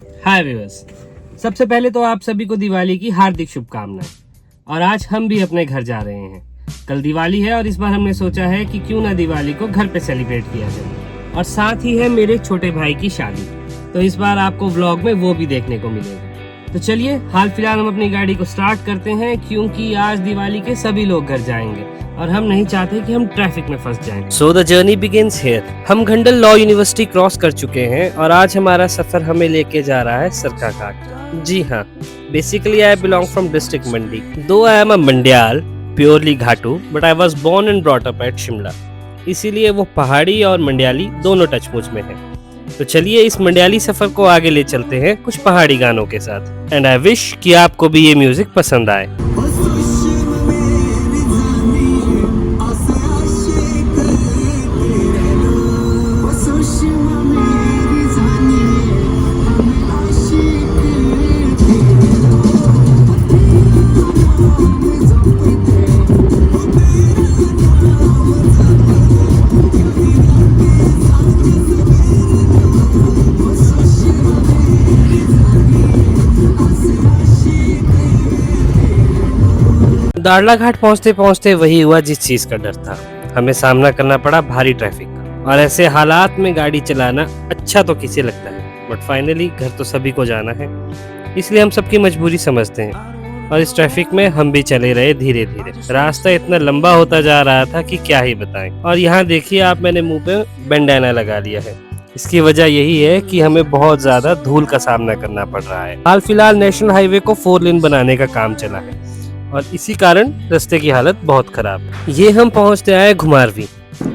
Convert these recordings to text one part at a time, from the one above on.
हाय viewers, सबसे पहले तो आप सभी को दिवाली की हार्दिक शुभकामनाएं। और आज हम भी अपने घर जा रहे हैं। कल दिवाली है और इस बार हमने सोचा है कि क्यों ना दिवाली को घर पे सेलिब्रेट किया जाए। और साथ ही है मेरे छोटे भाई की शादी, तो इस बार आपको व्लॉग में वो भी देखने को मिलेगा। तो चलिए हाल फिलहाल हम अपनी गाड़ी को स्टार्ट करते हैं, क्योंकि आज दिवाली के सभी लोग घर जाएंगे और हम नहीं चाहते कि हम ट्रैफिक में फंस जाएं। So the journey begins here. हम घंडल लॉ यूनिवर्सिटी क्रॉस कर चुके हैं और आज हमारा सफर हमें लेके जा रहा है सरकाघाट। जी हाँ, basically I belong from district Mandi, though I am a Mandiyal purely Ghatu, but I was born and brought up at Shimla, इसीलिए वो पहाड़ी और मंडियाली दोनों टच मुझ में है। तो चलिए इस मंडियाली सफर को आगे ले चलते हैं कुछ पहाड़ी गानों के साथ। एंड आई विश कि आपको भी ये म्यूजिक पसंद आए। दाड़ला घाट पहुंचते पहुंचते वही हुआ जिस चीज का डर था। हमें सामना करना पड़ा भारी ट्रैफिक का, और ऐसे हालात में गाड़ी चलाना अच्छा तो किसे लगता है, बट फाइनली घर तो सभी को जाना है, इसलिए हम सबकी मजबूरी समझते हैं। और इस ट्रैफिक में हम भी चले रहे धीरे धीरे। रास्ता इतना लंबा होता जा रहा था कि क्या ही बताएं। और यहाँ देखिए आप, मैंने मुंह पे बैंडाना लगा लिया है। इसकी वजह यही है कि हमें बहुत ज्यादा धूल का सामना करना पड़ रहा है। हाल फिलहाल नेशनल हाईवे को 4 लेन बनाने का काम चला है और इसी कारण रास्ते की हालत बहुत खराब है। ये हम पहुंचते आए घुमारवी।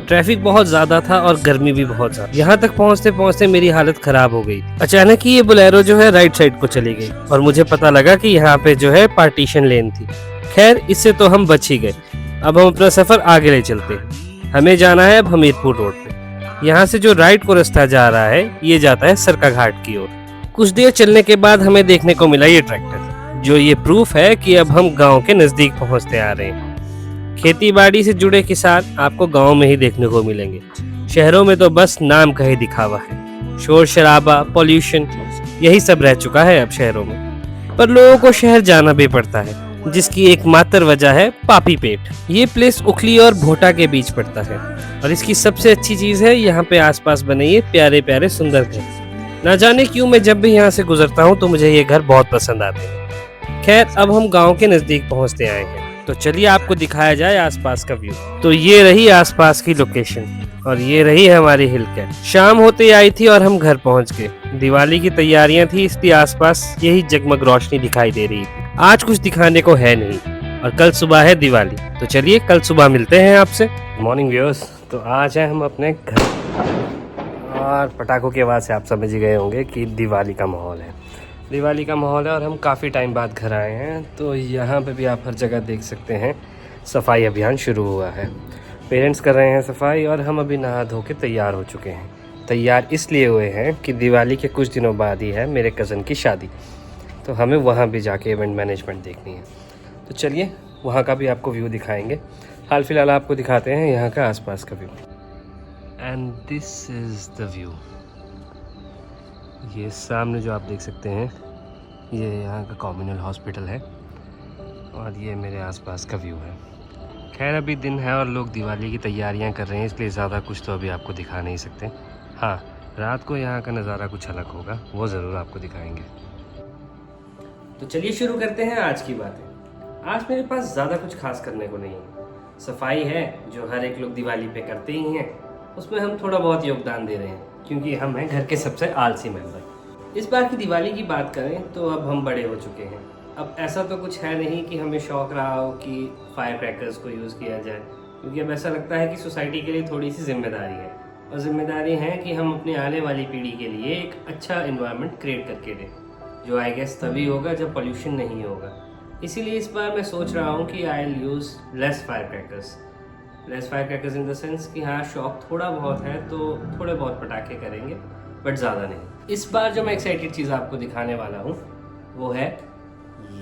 ट्रैफिक बहुत ज्यादा था और गर्मी भी बहुत ज्यादा। यहाँ तक पहुंचते पहुंचते मेरी हालत खराब हो गई। अचानक ही ये बोलेरो जो है राइट साइड को चली गई और मुझे पता लगा कि यहाँ पे जो है पार्टीशन लेन थी। खैर इससे तो हम बच ही गए। अब हम अपना सफर आगे ले चलते हैं। हमें जाना है अब हमीरपुर रोड पे। यहाँ से जो राइट को रास्ता जा रहा है ये जाता है सरकाघाट की ओर। कुछ देर चलने के बाद हमें देखने को मिला ये ट्रैक्टर, जो ये प्रूफ है कि अब हम गांव के नजदीक पहुंचते आ रहे हैं। खेती बाड़ी से जुड़े किसान आपको गांव में ही देखने को मिलेंगे। शहरों में तो बस नाम का ही दिखावा है। शोर शराबा, पॉल्यूशन, यही सब रह चुका है अब शहरों में। पर लोगों को शहर जाना भी पड़ता है, जिसकी एकमात्र वजह है पापी पेट। ये प्लेस उखली और भोटा के बीच पड़ता है और इसकी सबसे अच्छी चीज है यहाँ पे आसपास बने ये प्यारे प्यारे सुंदर घर। ना जाने क्यों मैं जब भी यहाँ से गुजरता हूँ तो मुझे ये घर बहुत पसंद आते हैं। खैर अब हम गांव के नजदीक पहुंचते आए हैं, तो चलिए आपको दिखाया जाए आसपास का व्यू। तो ये रही आसपास की लोकेशन और ये रही हमारी हिल कैंप। शाम होते आई थी और हम घर पहुंच गए। दिवाली की तैयारियां थी, इसलिए आसपास यही जगमग रोशनी दिखाई दे रही थी। आज कुछ दिखाने को है नहीं और कल सुबह है दिवाली, तो चलिए कल सुबह मिलते हैं आपसे। मॉर्निंग व्यूअर्स, तो आज है हम अपने घर और पटाखों की आवाज़ से आप समझ गए होंगे कि दिवाली का माहौल है। दिवाली का माहौल है और हम काफ़ी टाइम बाद घर आए हैं। तो यहाँ पे भी आप हर जगह देख सकते हैं सफाई अभियान शुरू हुआ है। पेरेंट्स कर रहे हैं सफाई और हम अभी नहा धो के तैयार हो चुके हैं। तैयार इसलिए हुए हैं कि दिवाली के कुछ दिनों बाद ही है मेरे कज़न की शादी, तो हमें वहाँ भी जाके इवेंट मैनेजमेंट देखनी है। तो चलिए वहाँ का भी आपको व्यू दिखाएँगे। हाल फिलहाल आपको दिखाते हैं यहाँ का आसपास का view. And this is the view. ये सामने जो आप देख सकते हैं ये यहाँ का कम्युनल हॉस्पिटल है और ये मेरे आसपास का व्यू है। खैर अभी दिन है और लोग दिवाली की तैयारियां कर रहे हैं, इसलिए ज़्यादा कुछ तो अभी आपको दिखा नहीं सकते। हाँ, रात को यहाँ का नज़ारा कुछ अलग होगा, वो ज़रूर आपको दिखाएंगे। तो चलिए शुरू करते हैं आज की बातें। आज मेरे पास ज़्यादा कुछ खास करने को नहीं है। सफाई है जो हर एक लोग दिवाली पे करते ही हैं, उसमें हम थोड़ा बहुत योगदान दे रहे हैं क्योंकि हम हैं घर के सबसे आलसी मेंबर। इस बार की दिवाली की बात करें तो अब हम बड़े हो चुके हैं। अब ऐसा तो कुछ है नहीं कि हमें शौक रहा हो कि फायर क्रैकर्स को यूज़ किया जाए, क्योंकि अब ऐसा लगता है कि सोसाइटी के लिए थोड़ी सी जिम्मेदारी है। और जिम्मेदारी है कि हम अपने आने वाली पीढ़ी के लिए एक अच्छा इन्वायरमेंट क्रिएट करके दें, जो आई गेस तभी होगा जब पोल्यूशन नहीं होगा। इसीलिए इस बार मैं सोच रहा हूँ कि I will use less fire crackers in the sense कि हाँ, शौक थोड़ा बहुत है तो थोड़े बहुत पटाखे करेंगे, बट ज़्यादा नहीं। इस बार जो मैं एक्साइटेड चीज़ आपको दिखाने वाला हूँ वो है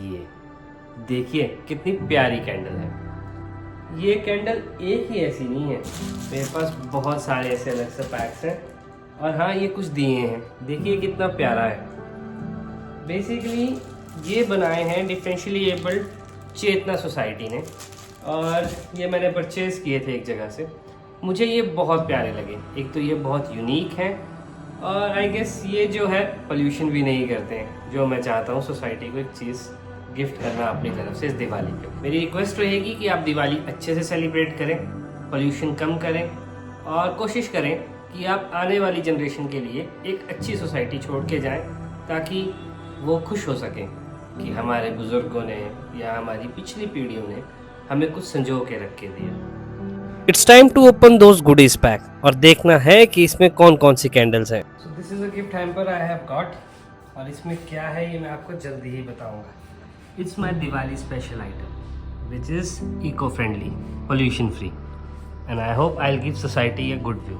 ये। देखिए कितनी प्यारी कैंडल है। ये कैंडल एक ही ऐसी नहीं है, मेरे पास बहुत सारे ऐसे अलग से पैक्स हैं। और हाँ, ये कुछ दिए हैं, देखिए कितना प्यारा है। बेसिकली ये बनाए हैं डिफरेंशियली एबल्ड चेतना सोसाइटी ने, और ये मैंने परचेज़ किए थे एक जगह से। मुझे ये बहुत प्यारे लगे। एक तो ये बहुत यूनिक है, और आई गेस ये जो है पोल्यूशन भी नहीं करते हैं, जो मैं चाहता हूँ सोसाइटी को एक चीज़ गिफ्ट करना अपनी तरफ से इस दिवाली पे। मेरी रिक्वेस्ट रहेगी कि आप दिवाली अच्छे से सेलिब्रेट करें, पोल्यूशन कम करें, और कोशिश करें कि आप आने वाली जनरेशन के लिए एक अच्छी सोसाइटी छोड़ के जाएं, ताकि वो खुश हो सकें कि हमारे बुज़ुर्गों ने या हमारी पिछली पीढ़ियों ने हमें कुछ संजो के रख के दिया। It's time to open those goodies pack, और देखना है कि इसमें कौन कौन सी कैंडल्स हैं। सो this is a gift hamper I have got, और इसमें क्या है ये मैं आपको जल्दी ही बताऊंगा। It's my Diwali special item which is eco friendly, pollution free, and I hope I will give society a good view.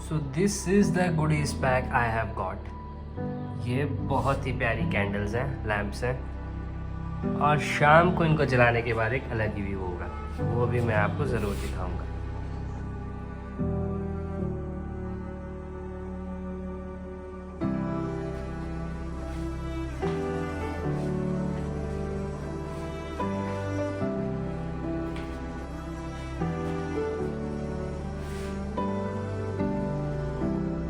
So this is the goodies pack I have got. ये बहुत ही प्यारी कैंडल्स हैं, लैम्प्स हैं, और शाम को इनको जलाने के बाद एक अलग ही व्यू होगा, वो भी मैं आपको ज़रूर दिखाऊंगा।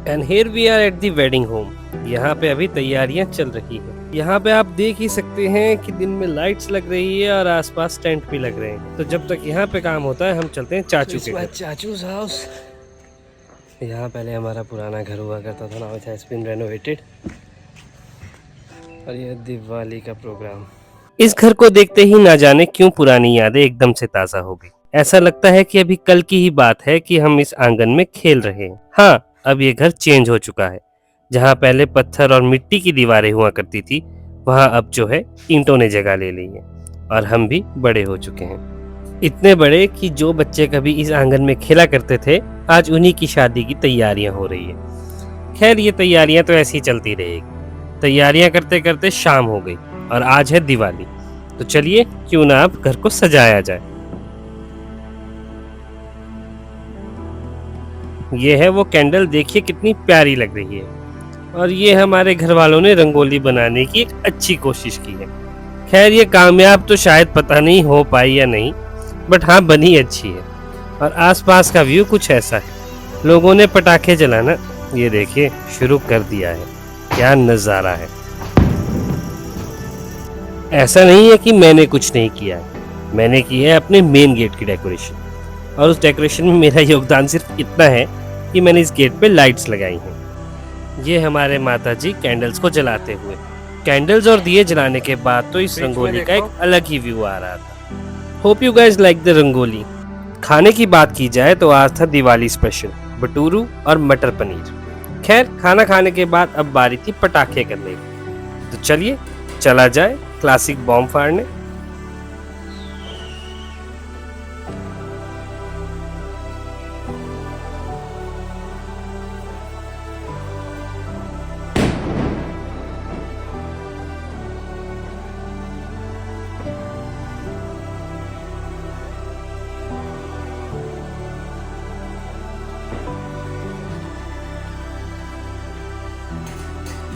And here we are at the wedding home. यहाँ पे अभी तैयारियां चल रही हैं। यहाँ पे आप देख ही सकते हैं कि दिन में लाइट्स लग रही है और आसपास टेंट भी लग रहे हैं। तो जब तक यहाँ पे काम होता है हम चलते हैं चाचू के घर। चाचू's हाउस। यहाँ पहले हमारा पुराना घर हुआ करता था, now it has been renovated. और ये दिवाली का प्रोग्राम। इस घर को देखते ही ना जाने क्यों पुरानी यादें एकदम से ताज़ा हो गई। ऐसा लगता है कि अभी कल की ही बात है कि हम इस आंगन में खेल रहे हैं। हाँ, अब ये घर चेंज हो चुका है। जहाँ पहले पत्थर और मिट्टी की दीवारें हुआ करती थी, वहाँ अब जो है ईंटों ने जगह ले ली है, और हम भी बड़े हो चुके हैं। इतने बड़े कि जो बच्चे कभी इस आंगन में खेला करते थे, आज उन्हीं की शादी की तैयारियां हो रही है। खैर, ये तैयारियां तो ऐसी ही चलती रहेगी। तैयारियां करते करते शाम हो गई और आज है दिवाली। तो चलिए क्यों ना अब घर को सजाया जाए। ये है वो कैंडल, देखिए कितनी प्यारी लग रही है। और ये हमारे घर वालों ने रंगोली बनाने की एक अच्छी कोशिश की है। खैर, ये कामयाब तो शायद पता नहीं हो पाई या नहीं, बट हाँ, बनी अच्छी है। और आसपास का व्यू कुछ ऐसा है। लोगों ने पटाखे जलाना, ये देखिए, शुरू कर दिया है। क्या नज़ारा है। ऐसा नहीं है कि मैंने कुछ नहीं किया है, मैंने की है अपने मेन गेट की डेकोरेशन, और उस डेकोरेशन में मेरा योगदान सिर्फ इतना है कि मैंने इस गेट पे लाइट्स लगाई हैं। ये हमारे माताजी कैंडल्स को जलाते हुए। कैंडल्स और दिए जलाने के बाद तो इस रंगोली का एक अलग ही व्यू आ रहा था। Hope you guys like the rangoli. खाने की बात की जाए तो आज था दिवाली स्पेशल भटूरू और मटर पनीर। खैर, खाना खाने के बाद अब बारी थी पटाखे करने की। तो चलिए चला जाए क्लासिक बॉम्ब फाड़ने।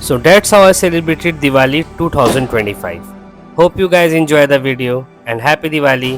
So that's how I celebrated Diwali 2025. Hope you guys enjoy the video and happy Diwali.